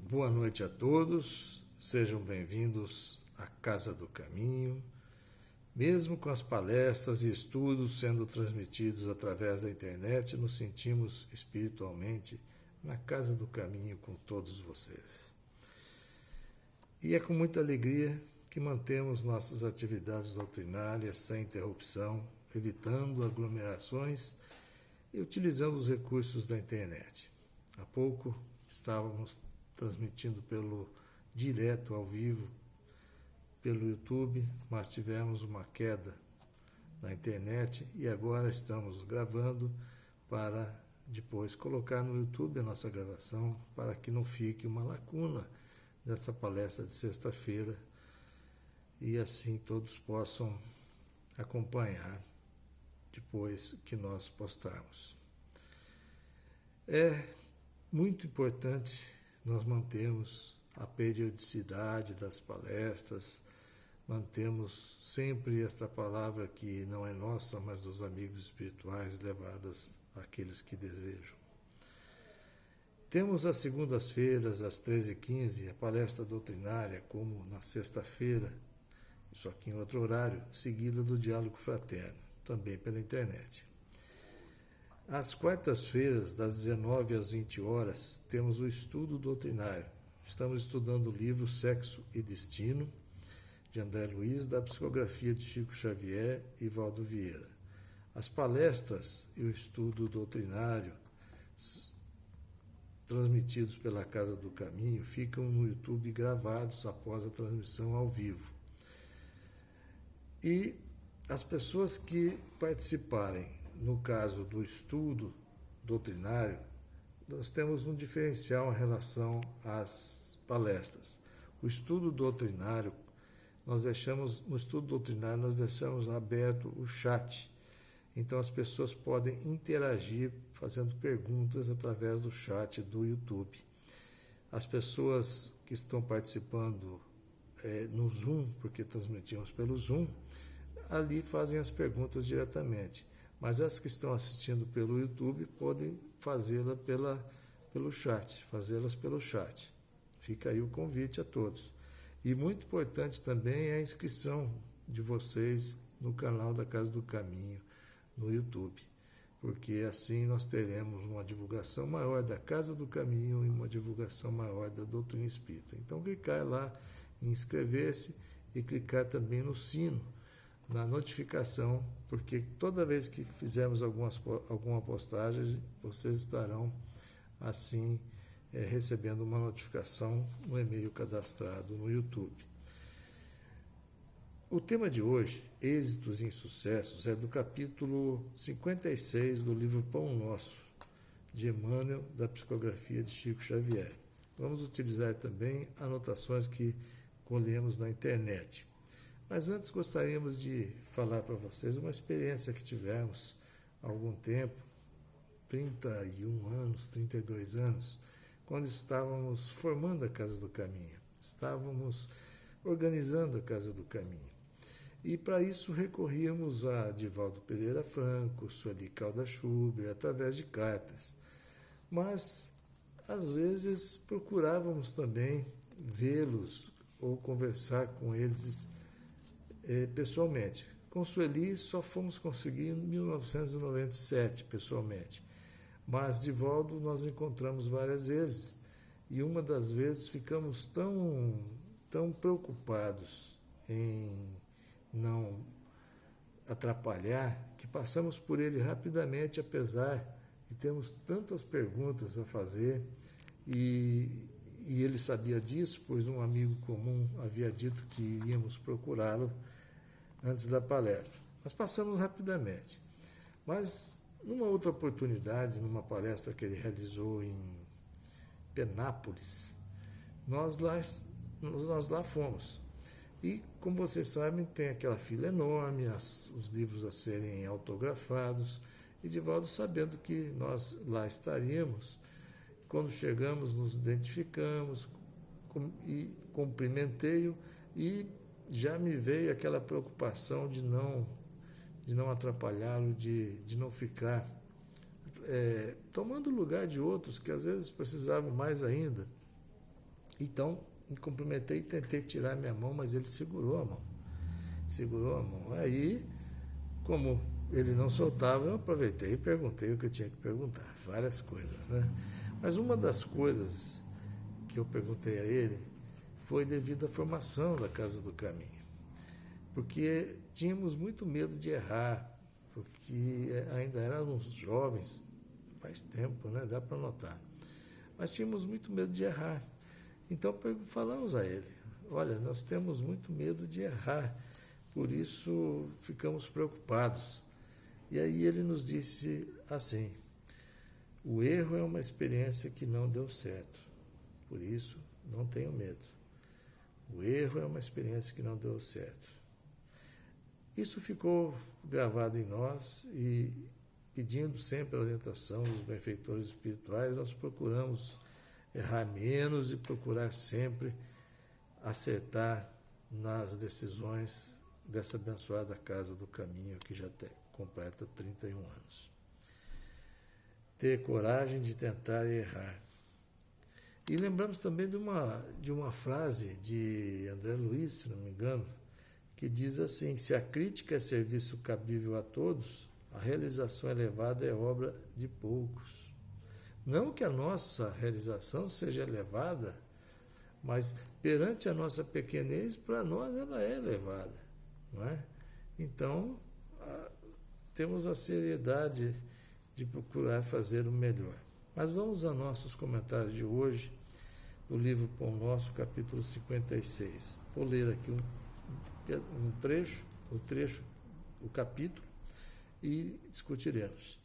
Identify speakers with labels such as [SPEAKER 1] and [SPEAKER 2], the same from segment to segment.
[SPEAKER 1] Boa noite a todos, sejam bem-vindos à Casa do Caminho. Mesmo com as palestras e estudos sendo transmitidos através da internet, nos sentimos espiritualmente na Casa do Caminho com todos vocês. E é com muita alegria que mantemos nossas atividades doutrinárias sem interrupção, evitando aglomerações e utilizando os recursos da internet. Há pouco estávamos transmitindo direto ao vivo pelo YouTube, mas tivemos uma queda na internet e agora estamos gravando para depois colocar no YouTube a nossa gravação para que não fique uma lacuna dessa palestra de sexta-feira e assim todos possam acompanhar depois que nós postarmos. É muito importante nós mantermos a periodicidade das palestras, mantemos sempre esta palavra que não é nossa, mas dos amigos espirituais, levadas àqueles que desejam. Temos às segundas-feiras, às 13h15, a palestra doutrinária, como na sexta-feira, só que em outro horário, seguida do diálogo fraterno, também pela internet. Às quartas-feiras, das 19 às 20 horas, temos o estudo doutrinário. Estamos estudando o livro Sexo e Destino, de André Luiz, da psicografia de Chico Xavier e Valdo Vieira. As palestras e o estudo doutrinário, transmitidos pela Casa do Caminho, ficam no YouTube gravados após a transmissão ao vivo. E as pessoas que participarem, no caso do estudo doutrinário, nós temos um diferencial em relação às palestras. O estudo doutrinário, no estudo doutrinário nós deixamos aberto o chat. Então as pessoas podem interagir fazendo perguntas através do chat do YouTube. As pessoas que estão participando no Zoom, porque transmitimos pelo Zoom, ali fazem as perguntas diretamente. Mas as que estão assistindo pelo YouTube podem fazê-las pelo chat. Fica aí o convite a todos. E muito importante também é a inscrição de vocês no canal da Casa do Caminho no YouTube, porque assim nós teremos uma divulgação maior da Casa do Caminho e uma divulgação maior da doutrina espírita. Então clicar lá em inscrever-se e clicar também no sino, na notificação, porque toda vez que fizermos alguma postagem, vocês estarão assim recebendo uma notificação no e-mail cadastrado no YouTube. O tema de hoje, Êxitos e Insucessos, é do capítulo 56 do livro Pão Nosso, de Emmanuel, da psicografia de Chico Xavier. Vamos utilizar também anotações que colhemos na internet. Mas antes gostaríamos de falar para vocês uma experiência que tivemos há algum tempo, 31 anos, 32 anos, quando estávamos formando a Casa do Caminho, estávamos organizando a Casa do Caminho. E para isso recorríamos a Divaldo Pereira Franco, Sueli Caldas Schuber, através de cartas. Mas, às vezes, procurávamos também vê-los ou conversar com eles pessoalmente. Com Sueli só fomos conseguir em 1997, pessoalmente. Mas Divaldo nós encontramos várias vezes. E uma das vezes ficamos tão preocupados em não atrapalhar, que passamos por ele rapidamente, apesar de termos tantas perguntas a fazer. E ele sabia disso, pois um amigo comum havia dito que iríamos procurá-lo antes da palestra. Mas passamos rapidamente. Mas, numa outra oportunidade, numa palestra que ele realizou em Penápolis, nós lá fomos. E, como vocês sabem, tem aquela fila enorme, os livros a serem autografados, e Divaldo, sabendo que nós lá estaríamos, quando chegamos, nos identificamos e cumprimentei-o, e já me veio aquela preocupação de não atrapalhá-lo, de não ficar tomando o lugar de outros que às vezes precisavam mais ainda. Então, me cumprimentei e tentei tirar minha mão, mas ele segurou a mão. Segurou a mão. Aí, como ele não soltava, eu aproveitei e perguntei o que eu tinha que perguntar. Várias coisas, né? Mas uma das coisas que eu perguntei a ele foi devido à formação da Casa do Caminho. Porque tínhamos muito medo de errar, porque ainda éramos jovens, faz tempo, né? Dá para notar. Mas tínhamos muito medo de errar. Então falamos a ele, olha, nós temos muito medo de errar, por isso ficamos preocupados. E aí ele nos disse assim, o erro é uma experiência que não deu certo, por isso não tenho medo. O erro é uma experiência que não deu certo. Isso ficou gravado em nós e, pedindo sempre a orientação dos benfeitores espirituais, nós procuramos errar menos e procurar sempre acertar nas decisões dessa abençoada Casa do Caminho que já completa 31 anos. Ter coragem de tentar e errar. E lembramos também de uma frase de André Luiz, se não me engano, que diz assim, se a crítica é serviço cabível a todos, a realização elevada é obra de poucos. Não que a nossa realização seja elevada, mas perante a nossa pequenez, para nós ela é elevada, não é? Então, temos a seriedade de procurar fazer o melhor. Mas vamos a nossos comentários de hoje, do livro Pão Nosso, capítulo 56. Vou ler aqui um trecho, o capítulo, e discutiremos.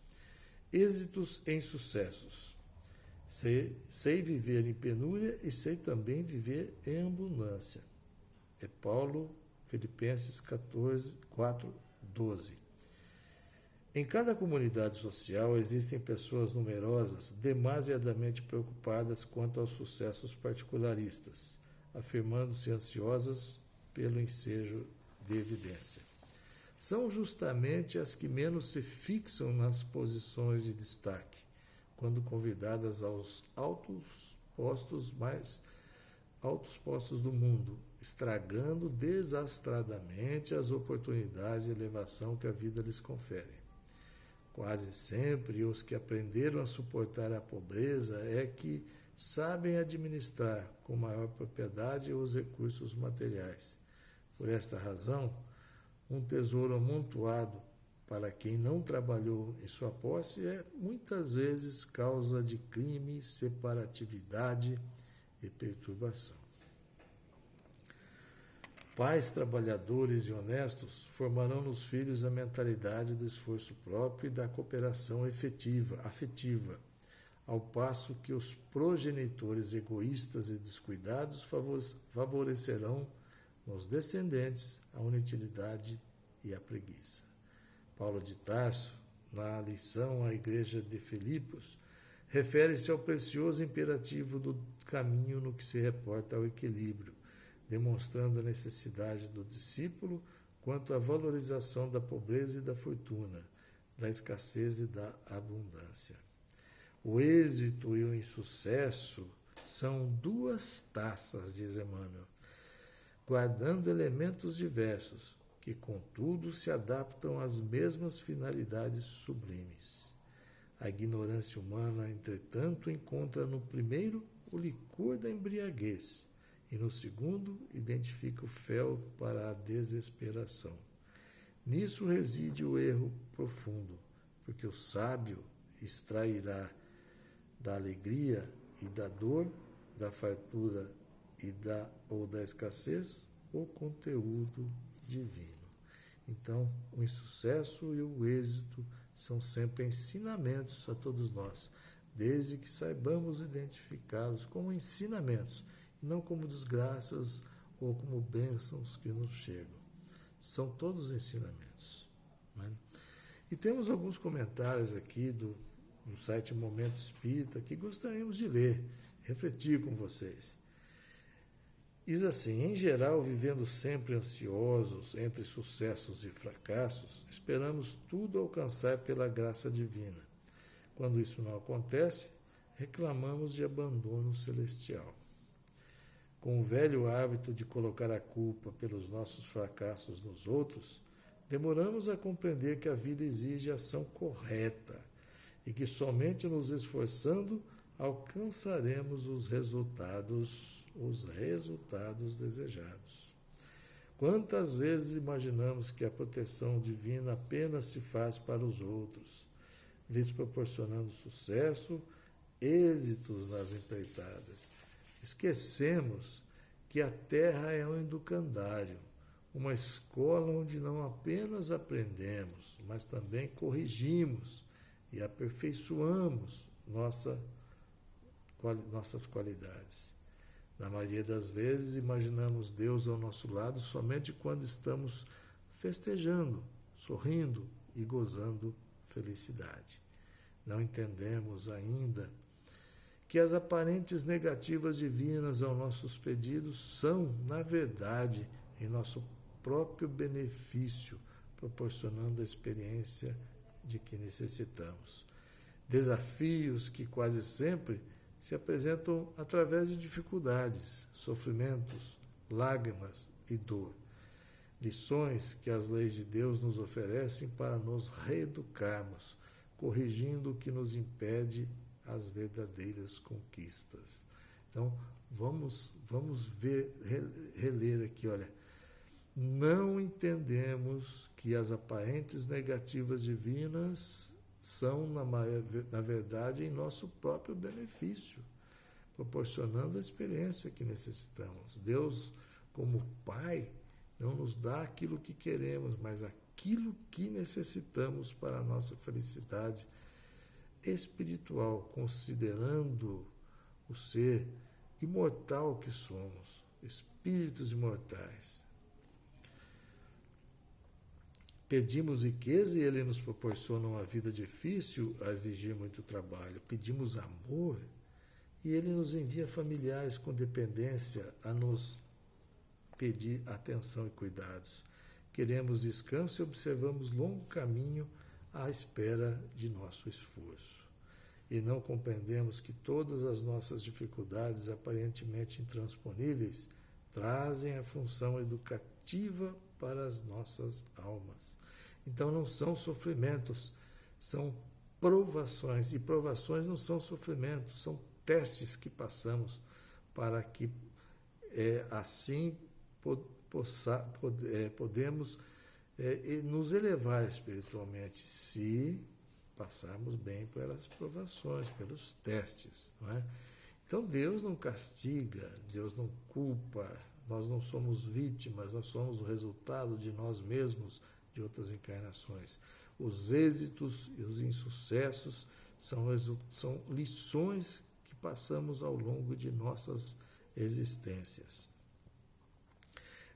[SPEAKER 1] Êxitos em sucessos. Sei viver em penúria e sei também viver em abundância. É Paulo, Filipenses 4:12. Em cada comunidade social existem pessoas numerosas demasiadamente preocupadas quanto aos sucessos particularistas, afirmando-se ansiosas pelo ensejo de evidência. São justamente as que menos se fixam nas posições de destaque, quando convidadas aos altos postos do mundo, estragando desastradamente as oportunidades de elevação que a vida lhes confere. Quase sempre os que aprenderam a suportar a pobreza é que sabem administrar com maior propriedade os recursos materiais. Por esta razão, um tesouro amontoado para quem não trabalhou em sua posse é muitas vezes causa de crime, separatividade e perturbação. Pais trabalhadores e honestos formarão nos filhos a mentalidade do esforço próprio e da cooperação afetiva, ao passo que os progenitores egoístas e descuidados favorecerão nos descendentes a inutilidade e a preguiça. Paulo de Tarso, na lição à igreja de Filipos, refere-se ao precioso imperativo do caminho no que se reporta ao equilíbrio, demonstrando a necessidade do discípulo quanto à valorização da pobreza e da fortuna, da escassez e da abundância. O êxito e o insucesso são duas taças, diz Emmanuel, guardando elementos diversos, que contudo se adaptam às mesmas finalidades sublimes. A ignorância humana, entretanto, encontra no primeiro o licor da embriaguez, e no segundo identifica o fel para a desesperação. Nisso reside o erro profundo, porque o sábio extrairá da alegria e da dor, da fartura e da escassez, o conteúdo divino. Então, o insucesso e o êxito são sempre ensinamentos a todos nós, desde que saibamos identificá-los como ensinamentos, e não como desgraças ou como bênçãos que nos chegam. São todos ensinamentos. Né? E temos alguns comentários aqui do site Momento Espírita que gostaríamos de ler, refletir com vocês. Diz assim, em geral, vivendo sempre ansiosos entre sucessos e fracassos, esperamos tudo alcançar pela graça divina. Quando isso não acontece, reclamamos de abandono celestial. com o velho hábito de colocar a culpa pelos nossos fracassos nos outros, demoramos a compreender que a vida exige ação correta e que somente nos esforçando alcançaremos os resultados desejados. Quantas vezes imaginamos que a proteção divina apenas se faz para os outros, lhes proporcionando sucesso, êxitos nas empreitadas. Esquecemos que a Terra é um educandário, uma escola onde não apenas aprendemos, mas também corrigimos e aperfeiçoamos nossas qualidades. Na maioria das vezes, imaginamos Deus ao nosso lado somente quando estamos festejando, sorrindo e gozando felicidade. Não entendemos ainda que as aparentes negativas divinas aos nossos pedidos são, na verdade, em nosso próprio benefício, proporcionando a experiência de que necessitamos. Desafios que quase sempre se apresentam através de dificuldades, sofrimentos, lágrimas e dor. Lições que as leis de Deus nos oferecem para nos reeducarmos, corrigindo o que nos impede as verdadeiras conquistas. Então, vamos reler aqui, olha. Não entendemos que as aparentes negativas divinas são, na verdade, em nosso próprio benefício, proporcionando a experiência que necessitamos. Deus, como Pai, não nos dá aquilo que queremos, mas aquilo que necessitamos para a nossa felicidade espiritual, considerando o ser imortal que somos, espíritos imortais. Pedimos riqueza e Ele nos proporciona uma vida difícil a exigir muito trabalho. Pedimos amor e Ele nos envia familiares com dependência a nos pedir atenção e cuidados. Queremos descanso e observamos longo caminho à espera de nosso esforço. E não compreendemos que todas as nossas dificuldades aparentemente intransponíveis trazem a função educativa para as nossas almas. Então não são sofrimentos, são provações. E provações não são sofrimentos, são testes que passamos para que assim podemos nos elevar espiritualmente, se passarmos bem pelas provações, pelos testes. Não é? Então Deus não castiga, Deus não culpa, nós não somos vítimas, nós somos o resultado de nós mesmos, de outras encarnações. Os êxitos e os insucessos são lições que passamos ao longo de nossas existências.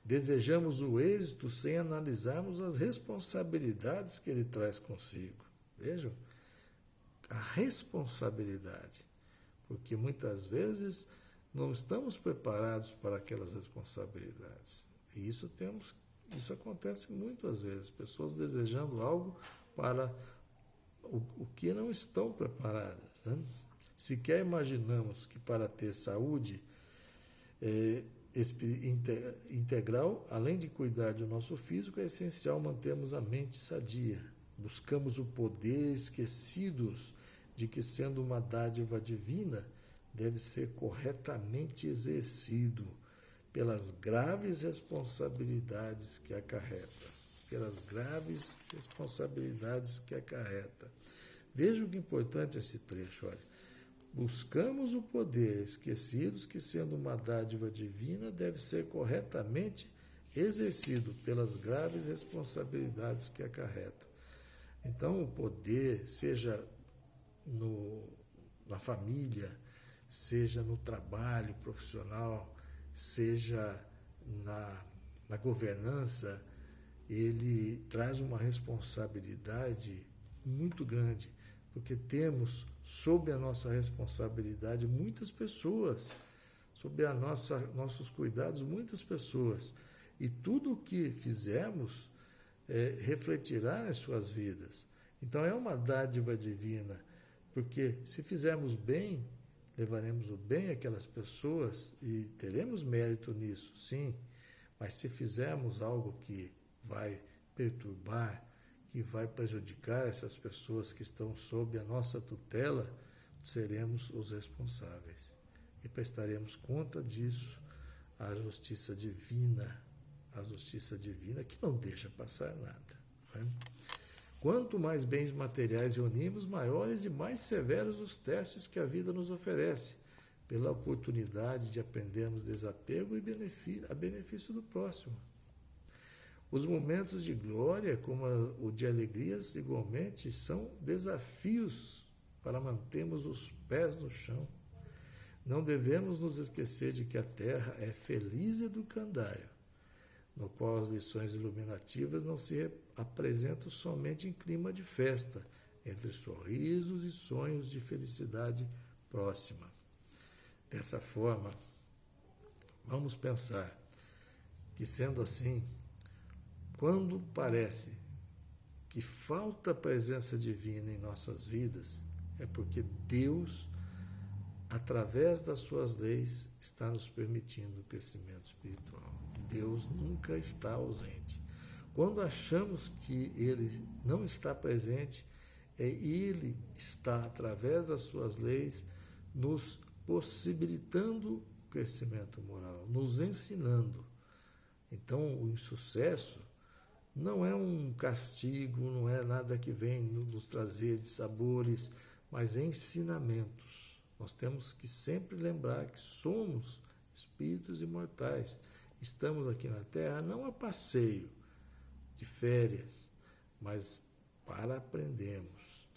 [SPEAKER 1] Desejamos o êxito sem analisarmos as responsabilidades que ele traz consigo. Vejam, a responsabilidade, porque muitas vezes não estamos preparados para aquelas responsabilidades. E isso acontece muitas vezes, pessoas desejando algo para o que não estão preparadas. Né? Sequer imaginamos que para ter saúde integral, além de cuidar do nosso físico, é essencial mantermos a mente sadia. Buscamos o poder, esquecidos de que, sendo uma dádiva divina, deve ser corretamente exercido pelas graves responsabilidades que acarreta. Vejam que importante esse trecho, olha. Buscamos o poder, esquecidos que, sendo uma dádiva divina, deve ser corretamente exercido pelas graves responsabilidades que acarreta. Então, o poder, seja na família, seja no trabalho profissional, seja na governança, ele traz uma responsabilidade muito grande, porque temos sob a nossa responsabilidade muitas pessoas, sob nossos cuidados muitas pessoas, e tudo o que fizermos refletirá nas suas vidas. Então é uma dádiva divina, porque se fizermos bem, levaremos o bem àquelas pessoas e teremos mérito nisso, sim, mas se fizermos algo que vai perturbar, que vai prejudicar essas pessoas que estão sob a nossa tutela, seremos os responsáveis e prestaremos conta disso à justiça divina, que não deixa passar nada. Não é? Quanto mais bens materiais reunimos, maiores e mais severos os testes que a vida nos oferece, pela oportunidade de aprendermos desapego e a benefício do próximo. Os momentos de glória, como o de alegrias, igualmente, são desafios para mantermos os pés no chão. Não devemos nos esquecer de que a terra é feliz educandário, no qual as lições iluminativas não se apresentam somente em clima de festa, entre sorrisos e sonhos de felicidade próxima. Dessa forma, vamos pensar que, sendo assim, quando parece que falta a presença divina em nossas vidas, é porque Deus, através das suas leis, está nos permitindo o crescimento espiritual. Deus nunca está ausente. Quando achamos que Ele não está presente, Ele está, através das suas leis, nos possibilitando o crescimento moral, nos ensinando. Então, o insucesso não é um castigo, não é nada que vem nos trazer de sabores, mas ensinamentos. Nós temos que sempre lembrar que somos espíritos imortais. Estamos aqui na Terra não a passeio, de férias, mas para aprendermos,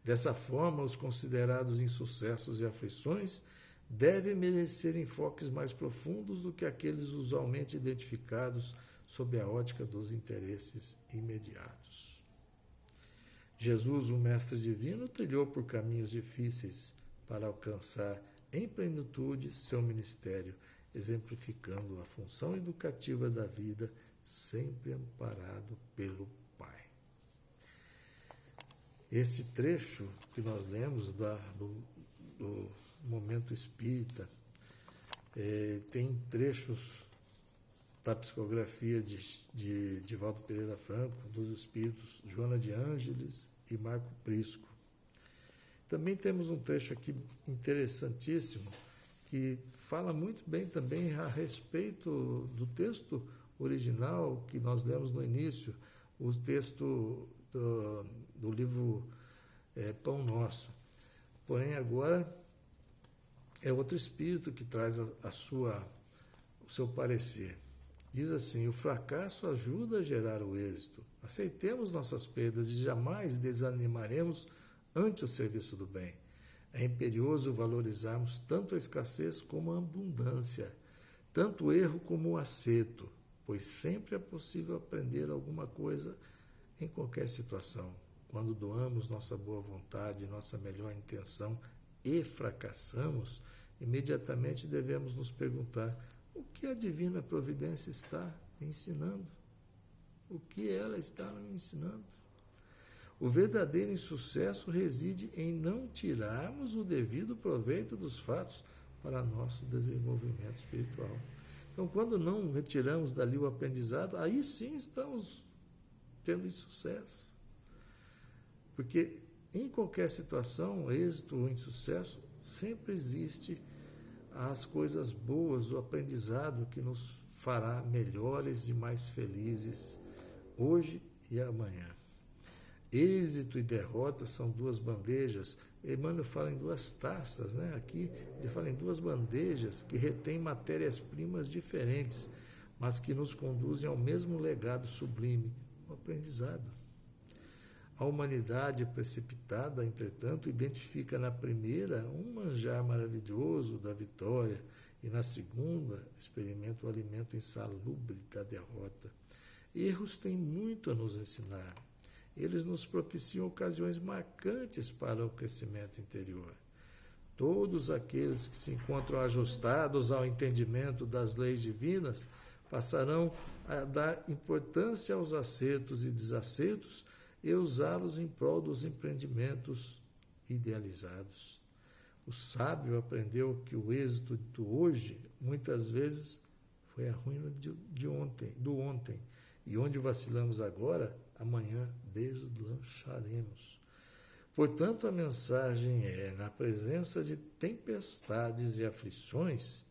[SPEAKER 1] Dessa forma, os considerados insucessos e aflições devem merecer enfoques mais profundos do que aqueles usualmente identificados sob a ótica dos interesses imediatos. Jesus, o Mestre Divino, trilhou por caminhos difíceis para alcançar em plenitude seu ministério, exemplificando a função educativa da vida, sempre amparado pelo Pai. Esse trecho que nós lemos do Momento Espírita tem trechos da psicografia de Divaldo Pereira Franco, dos espíritos Joana de Ângeles e Marco Prisco. Também temos um trecho aqui interessantíssimo que fala muito bem também a respeito do texto original que nós lemos no início, o texto do livro Pão Nosso. Porém, agora é outro espírito que traz o seu parecer. Diz assim: o fracasso ajuda a gerar o êxito. Aceitemos nossas perdas e jamais desanimaremos ante o serviço do bem. É imperioso valorizarmos tanto a escassez como a abundância, tanto o erro como o acerto, pois sempre é possível aprender alguma coisa em qualquer situação. Quando doamos nossa boa vontade, nossa melhor intenção e fracassamos, imediatamente devemos nos perguntar: o que a divina providência está me ensinando? O que ela está me ensinando? O verdadeiro insucesso reside em não tirarmos o devido proveito dos fatos para nosso desenvolvimento espiritual. Então, quando não retiramos dali o aprendizado, aí sim estamos tendo insucesso. Porque em qualquer situação, êxito ou insucesso, sempre existe as coisas boas, o aprendizado que nos fará melhores e mais felizes hoje e amanhã. Êxito e derrota são duas bandejas. Emmanuel fala em duas taças, né? Aqui ele fala em duas bandejas que retêm matérias-primas diferentes, mas que nos conduzem ao mesmo legado sublime, o aprendizado. A humanidade precipitada, entretanto, identifica na primeira um manjar maravilhoso da vitória e na segunda experimenta o alimento insalubre da derrota. Erros têm muito a nos ensinar. Eles nos propiciam ocasiões marcantes para o crescimento interior. Todos aqueles que se encontram ajustados ao entendimento das leis divinas passarão a dar importância aos acertos e desacertos e usá-los em prol dos empreendimentos idealizados. O sábio aprendeu que o êxito do hoje, muitas vezes, foi a ruína do ontem. E onde vacilamos agora, amanhã deslancharemos. Portanto, a mensagem é: na presença de tempestades e aflições,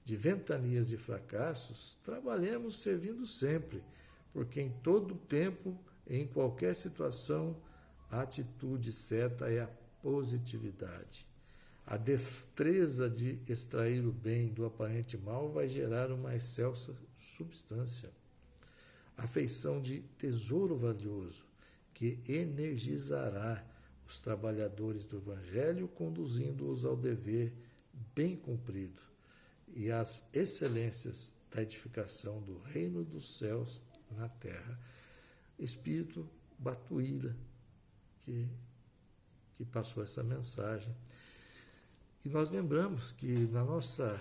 [SPEAKER 1] de ventanias e fracassos, trabalhemos servindo sempre, porque em todo tempo, em qualquer situação, a atitude certa é a positividade. A destreza de extrair o bem do aparente mal vai gerar uma excelsa substância. A feição de tesouro valioso, que energizará os trabalhadores do Evangelho, conduzindo-os ao dever bem cumprido e às excelências da edificação do reino dos céus na terra. Espírito Batuíra, que passou essa mensagem. E nós lembramos que na nossa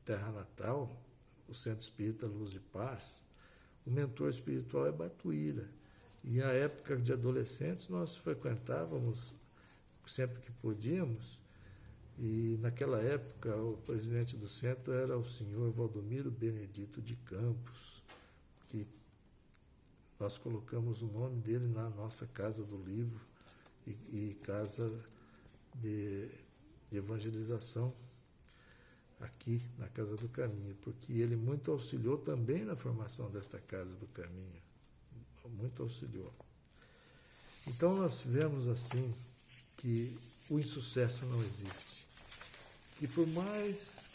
[SPEAKER 1] terra natal, o Centro Espírita Luz e Paz, o mentor espiritual é Batuíra. E na época de adolescentes nós frequentávamos sempre que podíamos, e naquela época o presidente do centro era o senhor Valdomiro Benedito de Campos, que nós colocamos o nome dele na nossa Casa do Livro e Casa de Evangelização aqui na Casa do Caminho, porque ele muito auxiliou também na formação desta Casa do Caminho, muito auxiliou. Então nós vemos assim que o insucesso não existe, que por mais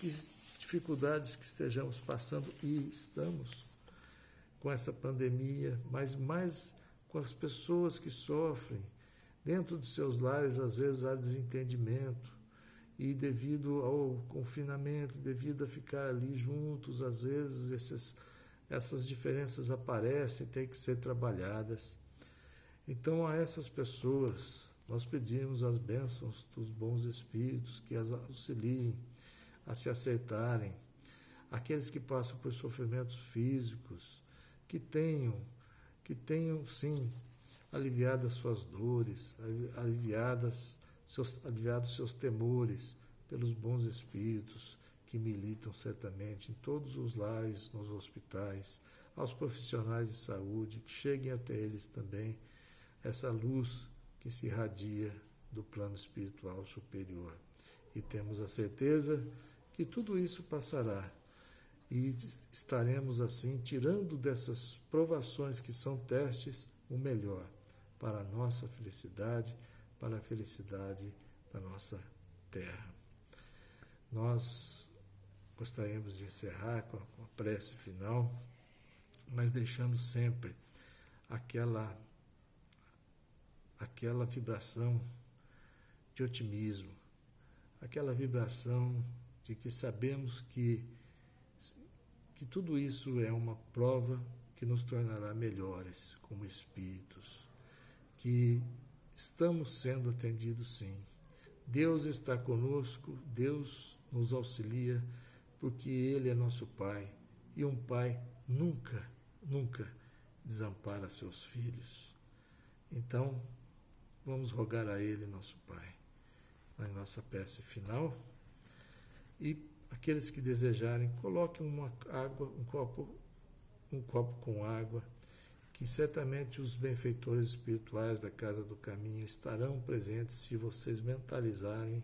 [SPEAKER 1] dificuldades que estejamos passando, e estamos com essa pandemia, mas mais com as pessoas que sofrem, dentro dos seus lares às vezes há desentendimento, e devido ao confinamento, devido a ficar ali juntos, às vezes essas diferenças aparecem e têm que ser trabalhadas. Então a essas pessoas nós pedimos as bênçãos dos bons espíritos que as auxiliem a se acertarem. Aqueles que passam por sofrimentos físicos, que tenham sim aliviadas suas dores, aliviados seus temores pelos bons espíritos que militam certamente em todos os lares, nos hospitais, aos profissionais de saúde, que cheguem até eles também essa luz que se irradia do plano espiritual superior. E temos a certeza que tudo isso passará e estaremos assim tirando dessas provações que são testes o melhor para a nossa felicidade, para a felicidade da nossa terra. Nós gostaríamos de encerrar com a prece final, mas deixando sempre aquela vibração de otimismo, aquela vibração de que sabemos que tudo isso é uma prova que nos tornará melhores como espíritos, que estamos sendo atendidos sim. Deus está conosco, Deus nos auxilia, porque Ele é nosso Pai, e um Pai nunca desampara seus filhos. Então, vamos rogar a Ele, nosso Pai, na nossa prece final. E aqueles que desejarem, coloquem um copo com água, que certamente os benfeitores espirituais da Casa do Caminho estarão presentes se vocês mentalizarem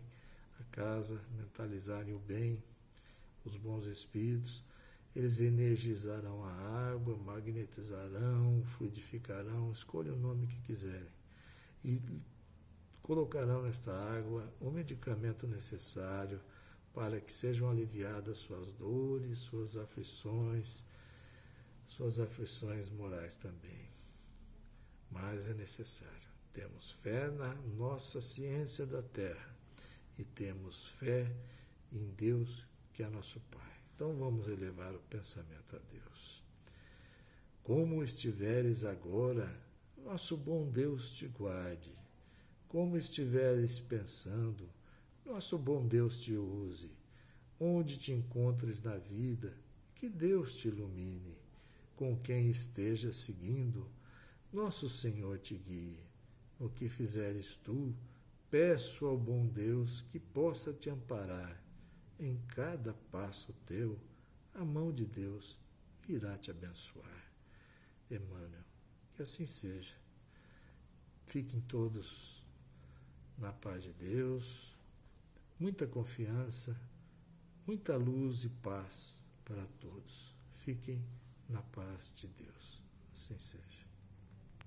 [SPEAKER 1] a casa, mentalizarem o bem, os bons espíritos. Eles energizarão a água, magnetizarão, fluidificarão, escolham o nome que quiserem, e colocarão nesta água o medicamento necessário para que sejam aliviadas suas dores, suas aflições morais também. Mas é necessário. Temos fé na nossa ciência da Terra e temos fé em Deus, que é nosso Pai. Então vamos elevar o pensamento a Deus. Como estiveres agora, nosso bom Deus te guarde. Como estiveres pensando, nosso bom Deus te use. Onde te encontres na vida, que Deus te ilumine. Com quem esteja seguindo, nosso Senhor te guie. o que fizeres tu, peço ao bom Deus que possa te amparar. Em cada passo teu, a mão de Deus irá te abençoar. Emmanuel, que assim seja. Fiquem todos na paz de Deus, muita confiança, muita luz e paz para todos. Fiquem na paz de Deus. Assim seja.